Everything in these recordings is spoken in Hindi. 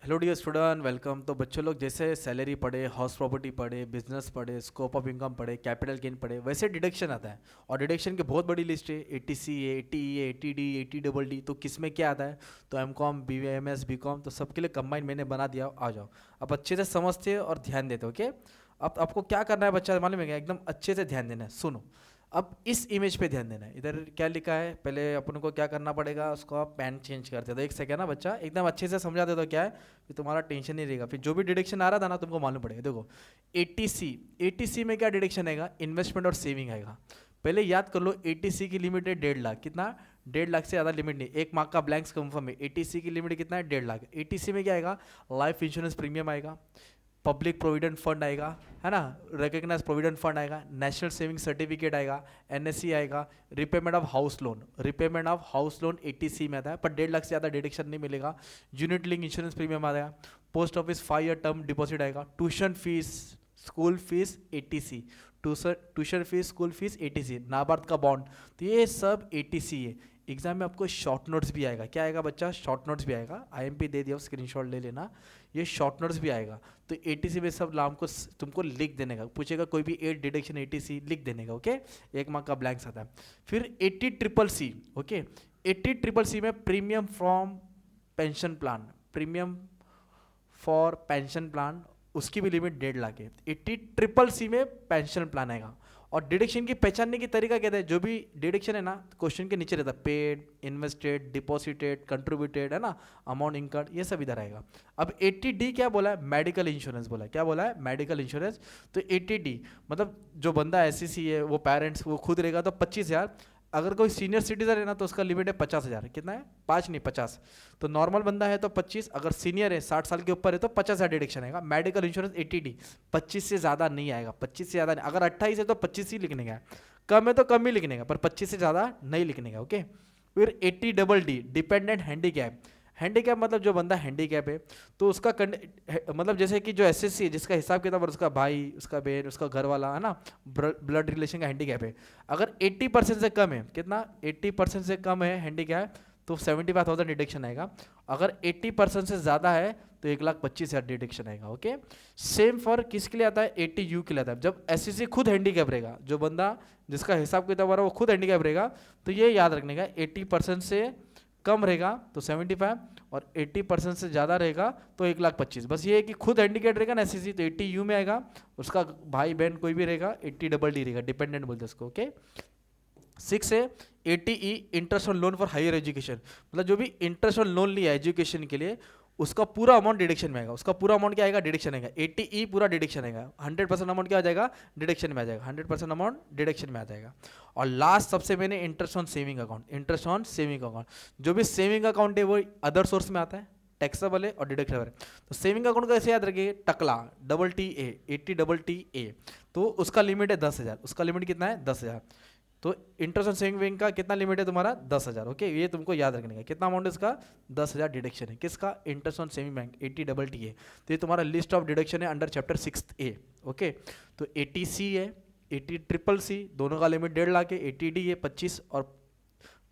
Hello dear student, welcome. तो बच्चों लोग जैसे सैलरी पढ़े, हाउस प्रॉपर्टी पढ़े, बिजनेस पढ़े, स्कोप ऑफ इनकम पढ़े, कैपिटल गेन पढ़े, वैसे डिडक्शन आता है। और डिडक्शन की बहुत बड़ी लिस्ट है, ATC है, ATE है, ATD, ATDD। तो किस में क्या आता है? तो M.Com, BMS, BCom, तो सबके लिए कंबाइन मैंने बना दिया। आ जाओ, अब अच्छे से समझते हो और ध्यान देते हो। ओके, अब आपको क्या करना है बच्चा, मालूम है क्या? एकदम अच्छे से ध्यान देना है। सुनो, अब इस इमेज पे ध्यान देना है। इधर क्या लिखा है, पहले अपन को क्या करना पड़ेगा, उसको आप पेन चेंज कर देते। एक सेकेंड ना बच्चा, एकदम अच्छे से समझा देता। क्या है, फिर तुम्हारा टेंशन नहीं रहेगा। फिर जो भी डिडक्शन आ रहा था ना, तुमको मालूम पड़ेगा। देखो, ATC में क्या डिडक्शन आएगा? इन्वेस्टमेंट और सेविंग आएगा। पहले याद कर लो, ATC की लिमिट है 1.5 लाख। कितना? 1.5 लाख से ज़्यादा लिमिट नहीं। एक मार्क का ब्लैंक्स कंफर्म है। ATC की लिमिट कितना है? 1.5 लाख। ATC में क्या आएगा? लाइफ इंश्योरेंस प्रीमियम आएगा, पब्लिक प्रोविडेंट फंड आएगा, है ना, रिकग्नाइज प्रोविडेंट फंड आएगा, नेशनल सेविंग सर्टिफिकेट आएगा, NSC आएगा, repayment of house loan. Repayment of house loan ATC में आता है, पर 1.5 लाख से ज़्यादा डिडक्शन नहीं मिलेगा। यूनिट लिंक इंश्योरेंस प्रीमियम आएगा, post office 5 year term deposit आएगा, tuition fees, school fees ATC, tuition fees, school fees ATC, NABARD का बॉन्ड। तो ये सब ATC है। एग्जाम में आपको शॉर्ट नोट्स भी आएगा। क्या आएगा बच्चा? शॉर्ट नोट्स भी आएगा। IMP दे दिया, स्क्रीनशॉट ले लेना। ये शॉर्ट नोट्स भी आएगा। तो ATC में सब नाम को तुमको लिख देने का। पूछेगा कोई भी 8 डिडक्शन ATC लिख देने का। ओके, एक मार्क का ब्लैंक्स आता है। फिर 80CCC। ओके, 80CCC में premium from pension plan, premium for pension plan, उसकी भी लिमिट 1.5 लाख है। 80CCC में पेंशन प्लान आएगा। और डिडक्शन की पहचानने की तरीका कहते हैं, जो भी डिडक्शन है ना, क्वेश्चन के नीचे रहता है, पेड, इन्वेस्टेड, डिपॉजिटेड, कंट्रीब्यूटेड, है ना, अमाउंट इनकर्ड, ये सब इधर आएगा। अब 80D क्या बोला है? मेडिकल इंश्योरेंस बोला है। क्या बोला है? Medical insurance. तो 80D मतलब जो बंदा SCC है, वो पेरेंट्स वो खुद रहेगा तो 25,000। अगर कोई सीनियर सिटीजन है ना, तो उसका लिमिट है 50,000। कितना है? 5 नहीं 50। तो नॉर्मल बंदा है तो 25, अगर सीनियर है 60 साल के ऊपर है तो 50,000 डिडक्शन आएगा। मेडिकल इंश्योरेंस 80D 25 से ज़्यादा नहीं आएगा। 25 से ज़्यादा नहीं। अगर 28 है तो 25 ही लिखने का, कम है तो कम ही लिखने का, पर 25 से ज़्यादा नहीं लिखने का। ओके, फिर 80DD डिपेंडेंट हैंडीकैप। हैंडीकैप मतलब जो बंदा हैंडीकैप है, तो उसका मतलब जैसे कि जो SSC है, जिसका हिसाब किताब और उसका भाई, उसका बहन, उसका घर वाला, है ना, ब्लड रिलेशन का हैंडीकैप है, अगर 80% से कम है, कितना? 80% से कम है हैंडीकैप, तो 75,000 डिडक्शन आएगा। अगर 80% से ज़्यादा है तो 1,25,000 डिडक्शन आएगा। ओके, सेम फॉर किसके लिए आता है? ATU के लिए आता है। जब SCC खुद हैंडीकैप रहेगा, जो बंदा जिसका हिसाब किताब हो रहा है वो खुद हैंडीकैप रहेगा, तो ये याद रखने का, 80% से कम रहेगा तो 75, और 80% से ज़्यादा रहेगा तो 1,25,000। बस ये है कि खुद हैंडीकैप रहेगा ना SCC, तो 80U में आएगा, उसका भाई बहन कोई भी रहेगा 80DD रहेगा, डिपेंडेंट बोलते हैं उसको। ओके, 6 है ATE interest on loan for higher education. मतलब जो भी इंटरेस्ट ऑन लोन लिया एजुकेशन के लिए, उसका पूरा अमाउंट डिडक्शन में आएगा। उसका पूरा अमाउंट क्या आएगा? डिडक्शन आएगा। ATE पूरा डिडक्शन आएगा। 100% अमाउंट क्या आ जाएगा? डिडक्शन में आ जाएगा। 100% अमाउंट डिडक्शन में आ जाएगा। और लास्ट सबसे मैंने interest on saving account. Interest on saving account, जो भी सेविंग अकाउंट है वो अदर सोर्स में आता है, टैक्सेबल है और डिडक्टेबल है। तो सेविंग अकाउंट को ऐसे याद रखिए, टकला, TA, 80TTA, तो उसका लिमिट है 10,000। उसका लिमिट कितना है? 10,000। तो इंटरेस्ट ऑन सेविंग बैंक का कितना लिमिट है तुम्हारा? 10,000। ओके, ये तुमको याद रखने का। कितना अमाउंट है इसका? 10,000 डिडक्शन है। किसका? Interest on saving bank, 80TTA। तो ये तुम्हारा लिस्ट ऑफ डिडक्शन है अंडर चैप्टर 6A। ओके, तो ATC है, 80CCC, दोनों का लिमिट 1.5 लाख है। ATD है 25 और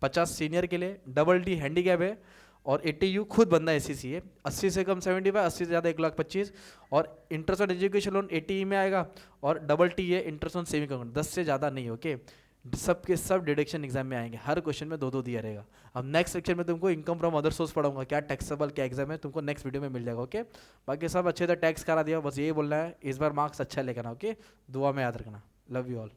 50 सीनियर के लिए, DD हैंडीकैप है, और ATU खुद बंदा SCC है, 80 से कम 75, 80 से ज़्यादा 1,25,000। और interest on education loan ATE में आएगा, और DD है इंटरेस्ट ऑन सेविंग अकाउंट, 10 से ज़्यादा नहीं। ओके, सब के सब डिडक्शन एग्जाम में आएंगे, हर क्वेश्चन में 2-2 दिया रहेगा। अब नेक्स्ट सेक्शन में तुमको इनकम फ्रॉम अदर सोर्स पढ़ाऊंगा, क्या टैक्सेबल, क्या एग्जाम है, तुमको नेक्स्ट वीडियो में मिल जाएगा। ओके, बाकी सब अच्छे से टैक्स करा दिया, बस यही बोलना है, इस बार मार्क्स अच्छा लेकर आना। ओके, दुआ में याद रखना। Love you all.